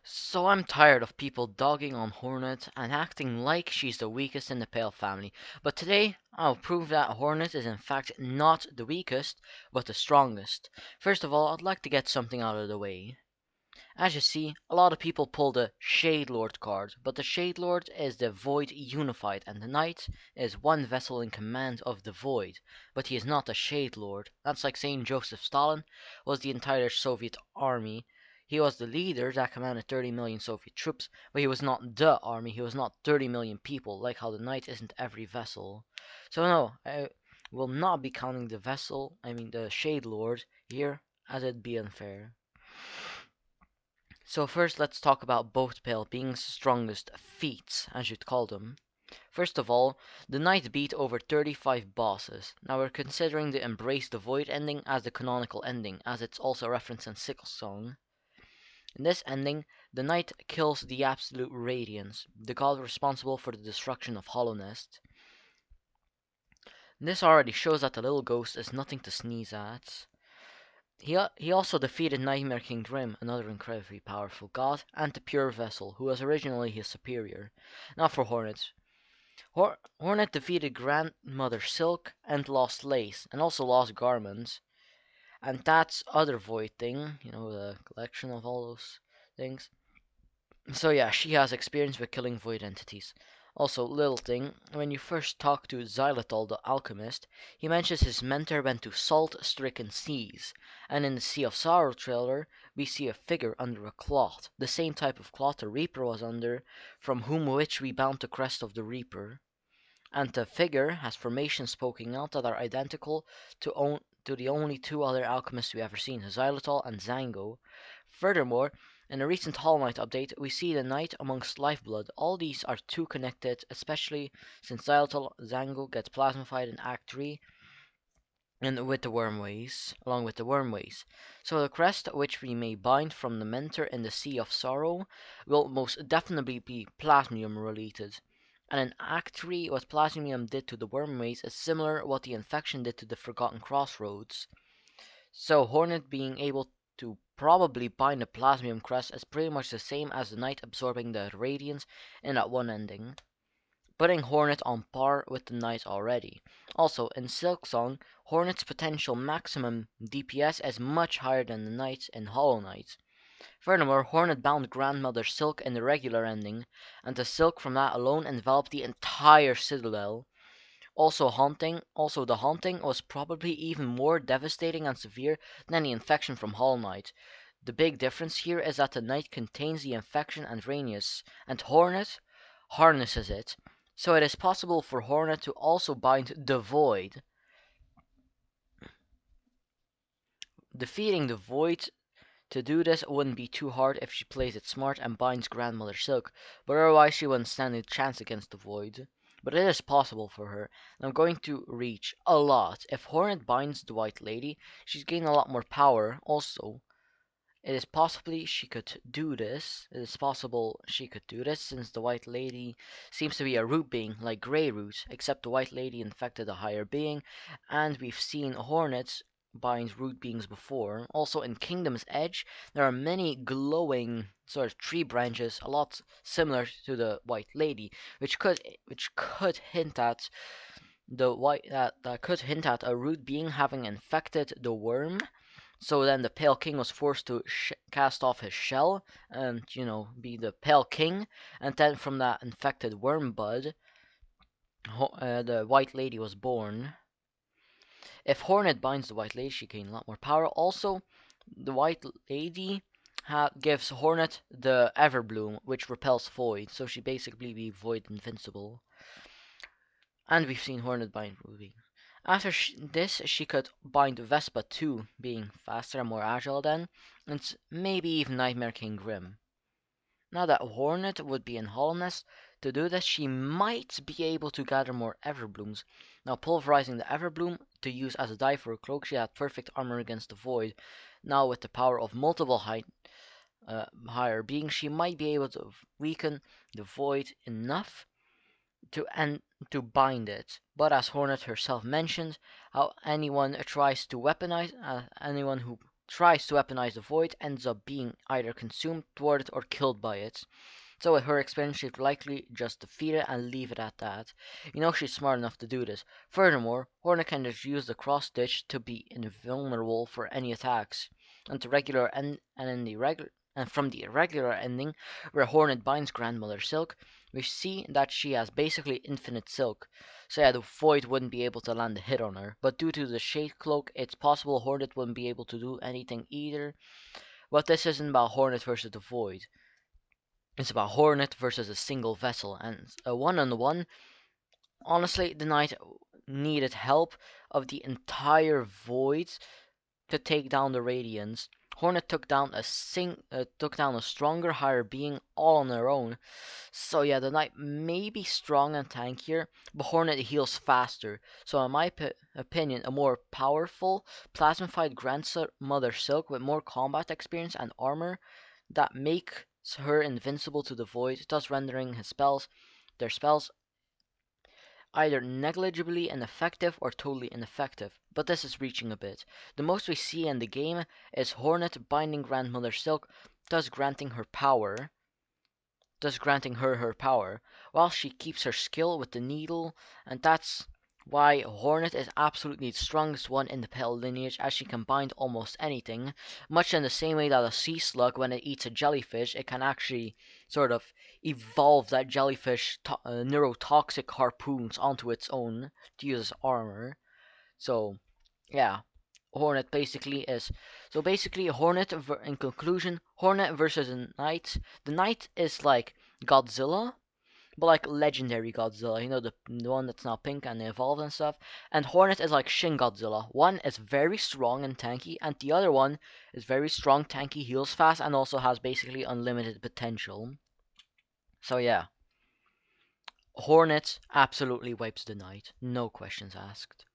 So I'm tired of people dogging on Hornet and acting like she's the weakest in the Pale family. But today, I'll prove that Hornet is in fact not the weakest, but the strongest. First of all, I'd like to get something out of the way. As you see, a lot of people pull the Shade Lord card, but the Shade Lord is the Void unified, and the Knight is one vessel in command of the Void, but he is not a Shade Lord. That's like saying Joseph Stalin was the entire Soviet army. He was the leader that commanded 30 million Soviet troops, but he was not the army, he was not 30 million people, like how the Knight isn't every vessel. So no, I will not be counting the vessel, the Shade Lord, here, as it'd be unfair. So first let's talk about both Pale Being's strongest feats, as you'd call them. First of all, the Knight beat over 35 bosses. Now we're considering the Embrace the Void ending as the canonical ending, as it's also referenced in Song. In this ending, the Knight kills the Absolute Radiance, the god responsible for the destruction of Hollownest. This already shows that the little ghost is nothing to sneeze at. He also defeated Nightmare King Grim, another incredibly powerful god, and the Pure Vessel, who was originally his superior. Now for Hornet. Hornet defeated Grandmother Silk and lost Lace, and also lost Garments. And that's other Void thing, the collection of all those things. So yeah, she has experience with killing Void entities. Also, little thing, when you first talk to Xylitol the alchemist, he mentions his mentor went to salt-stricken seas, and in the Sea of Sorrow trailer, we see a figure under a cloth, the same type of cloth the Reaper was under, from whom which we bound the crest of the Reaper. And the figure has formations poking out that are identical to the only two other alchemists we ever seen, Xylitol and Zango. Furthermore, in a recent Hollow Knight update, we see the Knight amongst Lifeblood. All these are too connected, especially since Xylitol Zango gets plasmified in Act 3 and with the Wormways, along with the Wormways. So the crest which we may bind from the mentor in the Sea of Sorrow will most definitely be Plasmium related. And in Act 3, what Plasmium did to the Wormways is similar what the infection did to the Forgotten Crossroads. So Hornet being able to probably bind the Plasmium crest is pretty much the same as the Knight absorbing the Radiance in that one ending, putting Hornet on par with the Knight already. Also, in Silksong, Hornet's potential maximum DPS is much higher than the Knight's in Hollow Knight. Furthermore, Hornet bound Grandmother Silk in the regular ending, and the silk from that alone enveloped the entire Citadel. Also the haunting was probably even more devastating and severe than the infection from Hollow Knight. The big difference here is that the Knight contains the infection and Ranius, and Hornet harnesses it. So it is possible for Hornet to also bind the Void. Defeating the Void to do this wouldn't be too hard if she plays it smart and binds Grandmother Silk, but otherwise she wouldn't stand a chance against the Void. But it is possible for her, and I'm going to reach a lot. If Hornet binds the White Lady, she's gained a lot more power. Also, it is possibly she could do this. It is possible she could do this since the White Lady seems to be a root being like Grey Root, except the White Lady infected a higher being, and we've seen Hornets bind root beings before. Also in Kingdom's Edge, there are many glowing sort of tree branches, a lot similar to the White Lady, which could hint at that could hint at a root being having infected the worm. So then the Pale King was forced to cast off his shell and, be the Pale King. And then from that infected worm bud, the White Lady was born. If Hornet binds the White Lady, she gains a lot more power. Also, the White Lady gives Hornet the Everbloom, which repels Void. So she basically be Void invincible. And we've seen Hornet bind Ruby. After this, she could bind Vespa too, being faster and more agile then, and maybe even Nightmare King Grim. Now that Hornet would be in Hollowness, to do this she might be able to gather more Everblooms. Now pulverizing the Everbloom to use as a dye for a cloak, she had perfect armor against the Void. Now with the power of multiple higher beings, she might be able to weaken the Void enough to bind it. But as Hornet herself mentioned, how anyone who tries to weaponize the void ends up being either consumed, thwarted, or killed by it. So with her experience, she'd likely just defeat it and leave it at that. She's smart enough to do this. Furthermore, Hornet can just use the cross stitch to be invulnerable for any attacks. And the regular and in the regular and from the irregular ending, where Hornet binds Grandmother Silk, we see that she has basically infinite silk. So yeah, the Void wouldn't be able to land a hit on her. But due to the Shade Cloak, it's possible Hornet wouldn't be able to do anything either. But this isn't about Hornet versus the Void. It's about Hornet versus a single vessel, and a one-on-one. Honestly, the knight needed help of the entire Void to take down the Radiants. Hornet took down a stronger, higher being all on her own. So yeah, the knight may be strong and tankier, but Hornet heals faster. So in my opinion, a more powerful, plasmified Grandmother Silk with more combat experience and armor that makes her invincible to the void, thus rendering their spells, either negligibly ineffective or totally ineffective. But this is reaching a bit. The most we see in the game is Hornet binding Grandmother Silk, thus granting her power, while she keeps her skill with the needle, and that's why Hornet is absolutely the strongest one in the Petal lineage, as she can bind almost anything, much in the same way that a sea slug, when it eats a jellyfish, it can actually sort of evolve that jellyfish neurotoxic harpoons onto its own to use as armor. So, yeah. Hornet basically is so basically Hornet in conclusion, Hornet versus a knight. The knight is like Godzilla, but like legendary Godzilla, the one that's now pink and evolved and stuff. And Hornet is like Shin Godzilla. One is very strong and tanky, and the other one is very strong, tanky, heals fast, and also has basically unlimited potential. So yeah, Hornet absolutely wipes the knight, no questions asked.